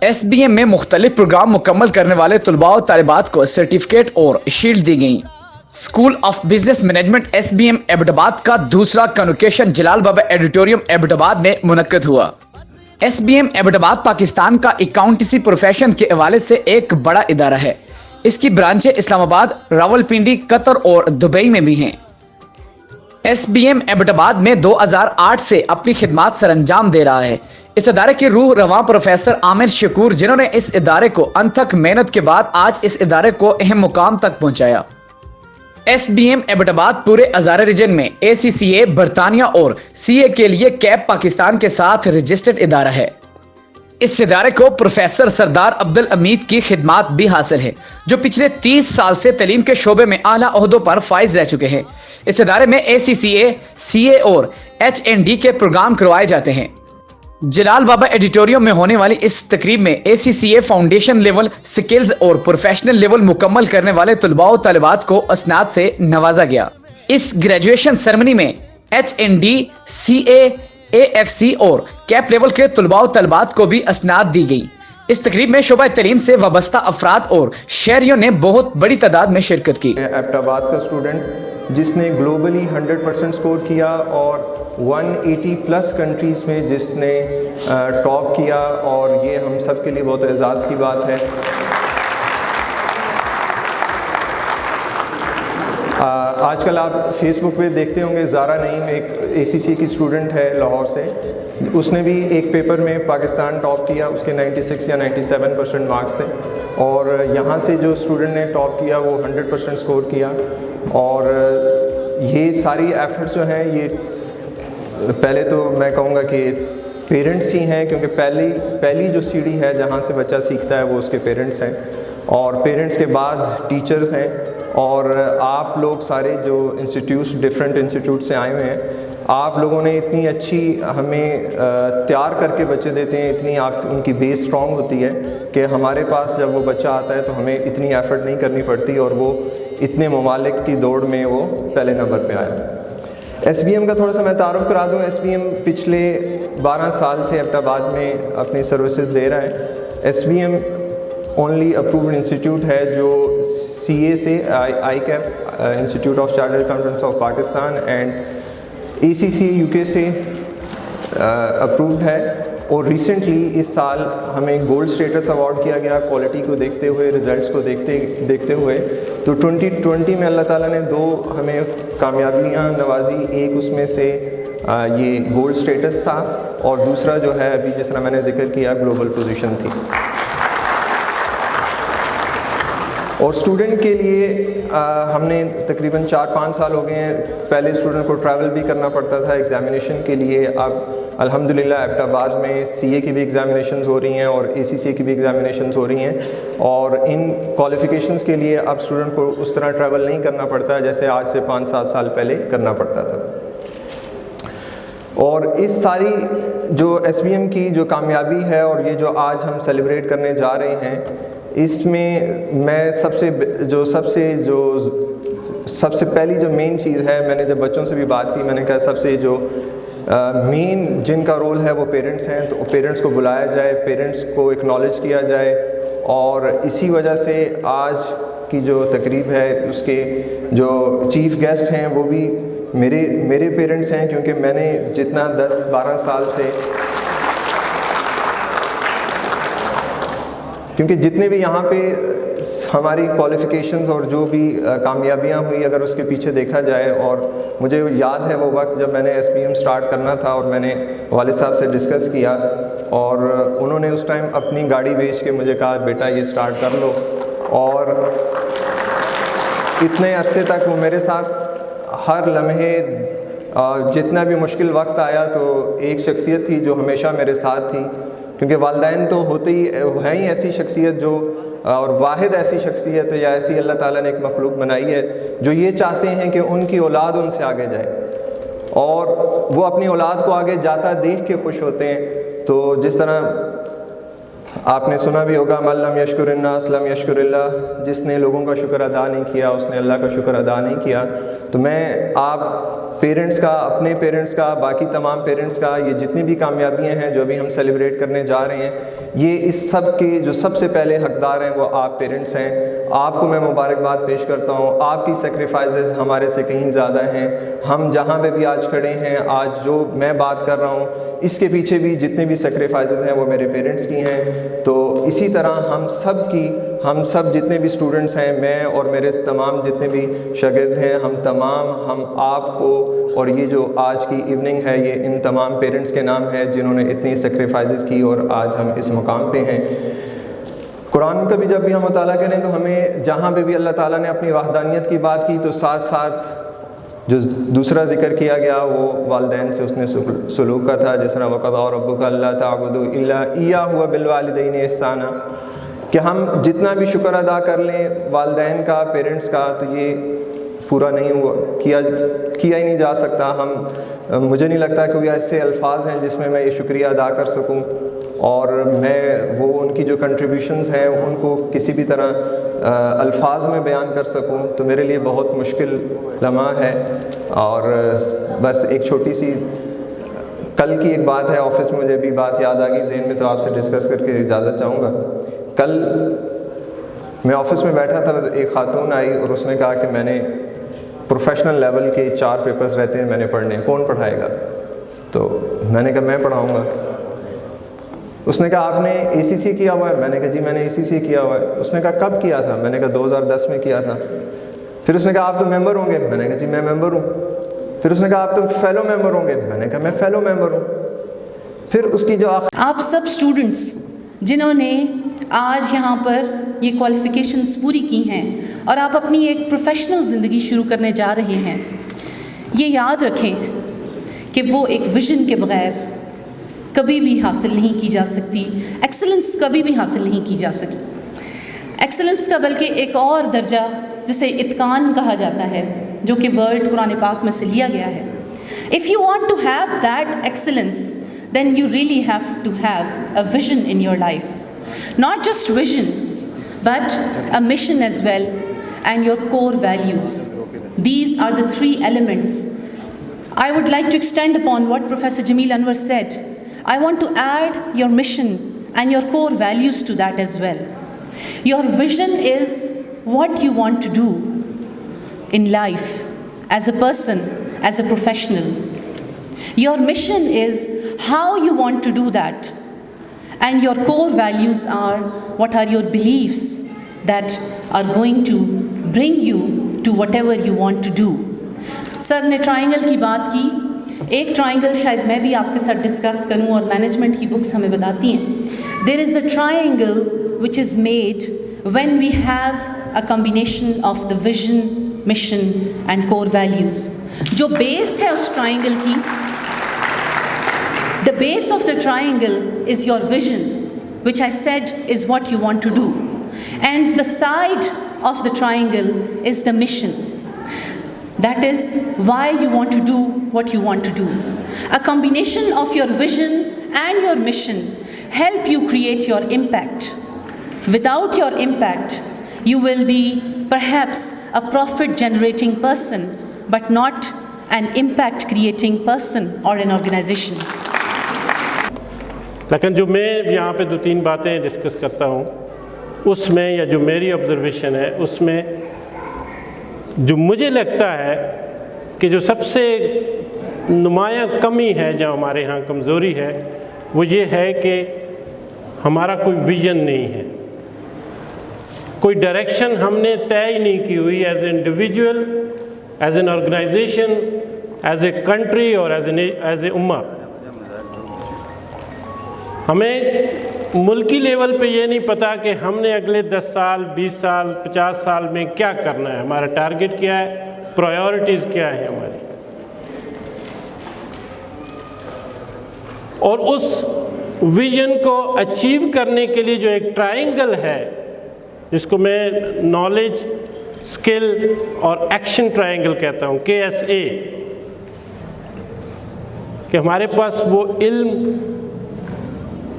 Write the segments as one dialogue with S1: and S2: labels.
S1: S B M میں مختلف programme مکمل کرنے والے طلباء و طالبات کو سرٹیفکیٹ اور شیلڈ دی گئیں۔ School of business management S B M Abbottabad کا دوسرا کنوکیشن جلال بابا ایڈیٹوریم ایبٹ آباد میں منعقد ہوا۔ ایس بی ایم ایبٹ آباد پاکستان کا اکاؤنٹنسی پروفیشن کے حوالے سے ایک بڑا ادارہ ہے۔ اس کی برانچیں اسلام آباد، راولپنڈی، قطر اور دبئی میں بھی ہیں۔ ایس بی ایم ایبٹ آباد میں 2008 سے اپنی خدمات سر انجام دے رہا ہے۔ اس ادارے کے روح رواں پروفیسر عامر شکور، جنہوں نے اس ادارے کو انتھک محنت کے بعد آج اس ادارے کو اہم مقام تک پہنچایا۔ ایس بی ایم ایبٹ آباد پورے ہزارے ریجن میں اے سی سی اے، برطانیہ اور سی اے کے لیے کیپ پاکستان کے ساتھ رجسٹرڈ ادارہ ہے۔ اس ادارے کو پروفیسر سردار عبدالحمید کی خدمات بھی حاصل ہے، جو پچھلے 30 سال سے تعلیم کے شعبے میں اعلیٰ عہدوں پر فائز رہ چکے ہیں۔ اس ادارے میں اے سی سی اے، سی اے اور ایچ این ڈی کے پروگرام کروائے جاتے ہیں۔ جلال بابا ایڈیٹوریم میں ہونے والی اس تقریب میں اے سی سی اے فاؤنڈیشن لیول، سکلز اور پروفیشنل لیول مکمل کرنے والے طلباء و طالبات کو اسناد سے نوازا گیا۔ اس گریجویشن سرمنی میں H N D, C A F C اور کیپ لیول کے طلباء و طالبات کو بھی اسناد دی گئی۔ اس تقریب میں شعبہ تعلیم سے وابستہ افراد اور شہریوں نے بہت بڑی تعداد میں شرکت کی۔
S2: ایبٹ آباد کا اسٹوڈنٹ جس نے گلوبلی 100% سکور کیا اور 180 پلس کنٹریز میں جس نے ٹاپ کیا، اور یہ ہم سب کے لیے بہت اعزاز کی بات ہے۔ آج کل آپ فیس بک پہ دیکھتے ہوں گے، زارا نعیم ایک اے سی سی کی اسٹوڈنٹ ہے لاہور سے، اس نے بھی ایک پیپر میں پاکستان ٹاپ کیا، اس کے 96 یا 97% مارکس تھے، اور یہاں سے جو اسٹوڈنٹ نے ٹاپ کیا وہ 100% سکور کیا۔ اور یہ ساری ایفرٹس جو ہیں، یہ پہلے تو میں کہوں گا کہ پیرنٹس ہی ہیں، کیونکہ پہلی جو سیڑھی ہے جہاں سے بچہ سیکھتا ہے وہ اس کے پیرنٹس ہیں، اور پیرنٹس کے بعد ٹیچرز ہیں، اور آپ لوگ سارے جو ڈفرینٹ انسٹیٹیوٹ سے آئے ہوئے ہیں، آپ لوگوں نے اتنی اچھی ہمیں تیار کر کے بچے دیتے ہیں، اتنی ان کی بیس اسٹرانگ ہوتی ہے کہ ہمارے پاس جب وہ بچہ آتا ہے تو ہمیں اتنی ایفرٹ نہیں کرنی پڑتی، اور وہ اتنے ممالک کی دوڑ میں وہ پہلے نمبر پہ آیا۔ ایس بی ایم کا تھوڑا سا میں تعارف کرا دوں۔ ایس بی ایم پچھلے 12 سال سے ایبٹ آباد میں اپنی سروسز دے رہا ہے۔ S B M only approved institute ہے جو سی اے سے، I CAP institute of chartered accountants of Pakistan, and A C C U K سے اپرووڈ ہے، اور ریسنٹلی اس سال ہمیں گولڈ اسٹیٹس ایوارڈ کیا گیا کوالٹی کو دیکھتے ہوئے، ریزلٹس کو دیکھتے ہوئے۔ تو 2020 میں اللہ تعالیٰ نے 2 ہمیں کامیابیاں نوازی، ایک اس میں سے یہ گولڈ اسٹیٹس تھا، اور دوسرا جو ہے ابھی جس طرح میں نے ذکر کیا گلوبل پوزیشن تھی۔ اور اسٹوڈنٹ کے لیے ہم نے تقریباً 4-5 سال ہو گئے ہیں، پہلے اسٹوڈنٹ کو ٹریول بھی کرنا پڑتا تھا ایگزامینیشن کے لیے، اب الحمدللہ ایبٹ آباد میں سی اے کی بھی ایگزامینیشنز ہو رہی ہیں اور اے سی سی اے کی بھی ایگزامینیشنز ہو رہی ہیں، اور ان کوالیفیکیشنز کے لیے اب اسٹوڈنٹ کو اس طرح ٹریول نہیں کرنا پڑتا جیسے آج سے 5-7 سال پہلے کرنا پڑتا تھا۔ اور اس ساری جو ایس بی ایم کی جو کامیابی ہے اور یہ جو آج ہم سیلیبریٹ کرنے جا رہے ہیں، اس میں میں سب سے پہلی جو مین چیز ہے، میں نے جب بچوں سے بھی بات کی، میں نے کہا سب سے جو مین جن کا رول ہے وہ پیرنٹس ہیں، تو پیرنٹس کو بلایا جائے، پیرنٹس کو اکنالج کیا جائے، اور اسی وجہ سے آج کی جو تقریب ہے اس کے جو چیف گیسٹ ہیں وہ بھی میرے پیرنٹس ہیں، کیونکہ میں نے جتنا 10-12 سال سے، کیونکہ جتنے بھی یہاں پہ ہماری کوالیفیکیشنز اور جو بھی کامیابیاں ہوئی اگر اس کے پیچھے دیکھا جائے، اور مجھے یاد ہے وہ وقت جب میں نے ایس پی ایم سٹارٹ کرنا تھا اور میں نے والد صاحب سے ڈسکس کیا، اور انہوں نے اس ٹائم اپنی گاڑی بیچ کے مجھے کہا بیٹا یہ سٹارٹ کر لو، اور اتنے عرصے تک وہ میرے ساتھ ہر لمحے، جتنا بھی مشکل وقت آیا تو ایک شخصیت تھی جو ہمیشہ میرے ساتھ تھی، کیونکہ والدین تو ہوتے ہی ہیں ہی ایسی شخصیت جو، اور واحد ایسی شخصیت ہے یا ایسی اللہ تعالیٰ نے ایک مخلوق بنائی ہے جو یہ چاہتے ہیں کہ ان کی اولاد ان سے آگے جائے، اور وہ اپنی اولاد کو آگے جاتا دیکھ کے خوش ہوتے ہیں۔ تو جس طرح آپ نے سنا بھی ہوگا، من لم یشکر الناس لم یشکر اللہ، جس نے لوگوں کا شکر ادا نہیں کیا اس نے اللہ کا شکر ادا نہیں کیا۔ تو میں آپ پیرنٹس کا، اپنے پیرنٹس کا، باقی تمام پیرنٹس کا، یہ جتنی بھی کامیابیاں ہیں جو ابھی ہم سیلیبریٹ کرنے جا رہے ہیں، یہ اس سب کے جو سب سے پہلے حقدار ہیں وہ آپ پیرنٹس ہیں. آپ کو میں مبارکباد پیش کرتا ہوں. آپ کی سیکریفائسز ہمارے سے کہیں زیادہ ہیں. ہم جہاں پہ بھی آج کھڑے ہیں، آج جو میں بات کر رہا ہوں، اس کے پیچھے بھی جتنے بھی سیکریفائسز ہیں وہ میرے پیرنٹس کی ہیں. تو اسی طرح ہم سب جتنے بھی اسٹوڈنٹس ہیں، میں اور میرے تمام جتنے بھی شاگرد ہیں، ہم آپ کو، اور یہ جو آج کی ایوننگ ہے یہ ان تمام پیرنٹس کے نام ہے جنہوں نے اتنی سیکریفائسز کی اور آج ہم اس مقام پہ ہیں. قرآن کا بھی جب بھی ہم مطالعہ کریں تو ہمیں جہاں پہ بھی اللہ تعالیٰ نے اپنی وحدانیت کی بات کی تو ساتھ ساتھ جو دوسرا ذکر کیا گیا وہ والدین سے اس نے سلوک کا تھا. جس طرح وَقَضَىٰ رَبُّكَ أَلَّا تَعْبُدُوا إِلَّا إِيَّاهُ وَبِالْوَالِدَيْنِ إِحْسَانًا، کہ ہم جتنا بھی شکر ادا کر لیں والدین کا، پیرنٹس کا، تو یہ پورا نہیں ہوا، کیا ہی نہیں جا سکتا. مجھے نہیں لگتا کہ وہ ایسے الفاظ ہیں جس میں میں یہ شکریہ ادا کر سکوں اور میں وہ ان کی جو کنٹریبیوشنز ہیں ان کو کسی بھی طرح الفاظ میں بیان کر سکوں. تو میرے لیے بہت مشکل لمحہ ہے. اور بس ایک چھوٹی سی کل کی ایک بات ہے، آفس میں مجھے بھی بات یاد آ گئی ذہن میں، تو آپ سے ڈسکس کر کے اجازت چاہوں گا. کل میں آفس میں بیٹھا تھا تو ایک خاتون آئی اور اس نے کہا کہ میں نے پروفیشنل لیول کے 4 پیپرز رہتے ہیں میں نے پڑھنے، کون پڑھائے گا؟ تو میں نے کہا میں پڑھاؤں گا. اس نے کہا آپ نے ACC کیا ہوا ہے؟ میں نے کہا جی میں نے ACC کیا ہوا ہے. اس نے کہا کب کیا تھا؟ میں نے کہا 2010 میں کیا تھا. پھر اس نے کہا آپ تو ممبر ہوں گے؟ میں نے کہا جی میں ممبر ہوں. پھر اس نے کہا آپ تو فیلو ممبر ہوں گے؟ میں نے کہا میں فیلو ممبر ہوں. پھر اس کی جو
S3: آپ سب اسٹوڈنٹس جنہوں نے آج یہاں پر یہ کوالیفیکیشنز پوری کی ہیں اور آپ اپنی ایک پروفیشنل زندگی شروع کرنے جا رہے ہیں، یہ یاد رکھیں کہ وہ ایک ویژن کے بغیر کبھی بھی حاصل نہیں کی جا سکتی. ایکسلنس کبھی بھی حاصل نہیں کی جا سکی. ایکسلنس کا بلکہ ایک اور درجہ جسے اتقان کہا جاتا ہے، جو کہ ورڈ قرآن پاک میں سے لیا گیا ہے. If you want to have that excellence, then you really have to have a vision in your life. Not just vision, but a mission as well, and your core values. These are the 3 elements. I would like to extend upon what Professor Jameel Anwar said. I want to add your mission and your core values to that as well. Your vision is what you want to do in life as a person, as a professional. Your mission is how you want to do that. And your core values are what are your beliefs that are going to bring you to whatever you want to do. سر نے triangle کی بات کی. ایک triangle شاید میں بھی آپ کے ساتھ ڈسکس کروں اور مینجمنٹ کی بکس ہمیں بتاتی ہیں. There is a triangle which is made when we have a combination of the vision, mission and core values. جو بیس ہے اس ٹرائنگل کی, the base of the triangle is your vision, which I said is what you want to do. And the side of the triangle is the mission. That is why you want to do what you want to do. A combination of your vision and your mission help you create your impact. Without your impact, you will be perhaps a profit generating person, but not an impact creating person or an organization.
S4: لیکن جو میں یہاں پہ 2-3 باتیں discuss کرتا ہوں اس میں, یا جو میری آبزرویشن ہے اس میں, جو مجھے لگتا ہے کہ جو سب سے نمایاں کمی ہے, جو ہمارے ہاں کمزوری ہے, وہ یہ ہے کہ ہمارا کوئی ویژن نہیں ہے, کوئی ڈائریکشن ہم نے طے ہی نہیں کی ہوئی as a individual, as an organization, as a country اور ایز اے امہ. ہمیں ملکی لیول پہ یہ نہیں پتا کہ ہم نے اگلے 10 سال, 20 سال, 50 سال میں کیا کرنا ہے, ہمارا ٹارگٹ کیا ہے, پرائیورٹیز کیا ہے ہماری. اور اس ویژن کو اچیو کرنے کے لیے جو ایک ٹرائنگل ہے, جس کو میں نالج, اسکل اور ایکشن ٹرائنگل کہتا ہوں, KSA, کہ ہمارے پاس وہ علم,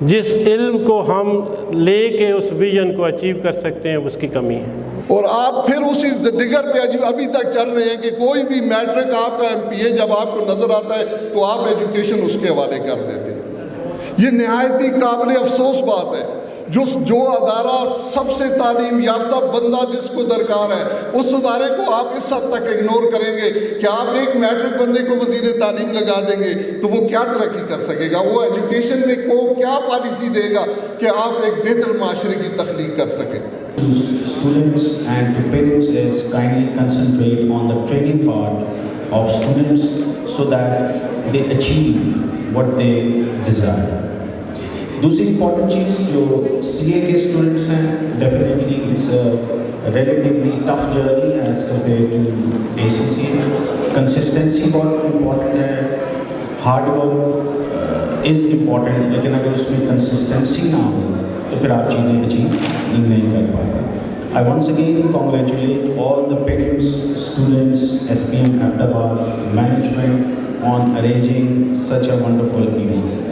S4: جس علم کو ہم لے کے اس ویژن کو اچیو کر سکتے ہیں، اس کی کمی ہے۔
S5: اور آپ پھر اسی ڈگر پہ ابھی تک چل رہے ہیں کہ کوئی بھی میٹرک آپ کا ایم پی اے جب آپ کو نظر آتا ہے تو آپ ایجوکیشن اس کے حوالے کر دیتے ہیں۔ یہ نہایت ہی قابل افسوس بات ہے۔ جو ادارہ سب سے تعلیم یافتہ بندہ جس کو درکار ہے، اس ادارے کو آپ اس حد تک اگنور کریں گے کہ آپ ایک میٹرک بندے کو وزیر تعلیم لگا دیں گے تو وہ کیا ترقی کر سکے گا؟ وہ ایجوکیشن میں کو کیا پالیسی دے گا کہ آپ ایک بہتر معاشرے کی تخلیق کر سکیں؟
S6: Students and to parents is kindly concentrate on the training part of students so that they achieve what they desire. دوسری امپورٹنٹ چیز جو سی اے کے اسٹوڈنٹس ہیں، definitely it's a relatively tough journey as compare to A C C. Consistency بہت important ہے، hard work is important, لیکن اگر اس میں کنسسٹنسی نہ ہو تو پھر آپ چیزیں اچیو نہیں کر پاتے۔ I once again congratulate all the parents, students, SPM Ahmedabad management on arranging such a wonderful event.